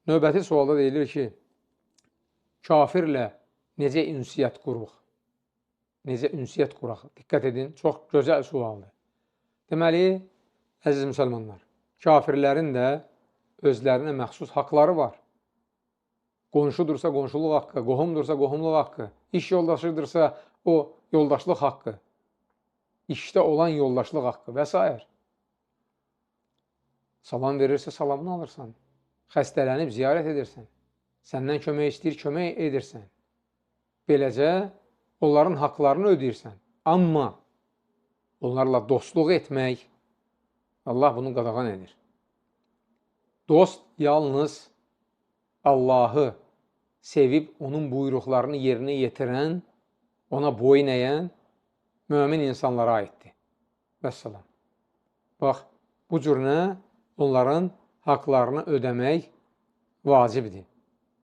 Növbəti sualda deyilir ki, kafirlə necə ünsiyyət quruq? Necə ünsiyyət quraq? Diqqət edin, çox gözəl sualdır. Deməli, əziz müsəlmanlar, kafirlərin də özlərinə məxsus haqları var. Qonşudursa qonşuluq haqqı, qohumdursa qohumluq haqqı, iş yoldaşıdırsa o yoldaşlıq haqqı, işdə olan yoldaşlıq haqqı və s. Salam verirsə salamını alırsan, xəstələnib ziyarət edirsən, səndən kömək istəyir, kömək edirsən. Beləcə, onların haqlarını ödəyirsən. Amma onlarla dostluq etmək, Allah bunu qadağan edir. Dost yalnız Allahı sevib, onun buyruqlarını yerinə yetirən, ona boyun əyən mömin insanlara aiddir. Vəssalam. Bax, bu cür onların haqlarını ödəmək vacibdir.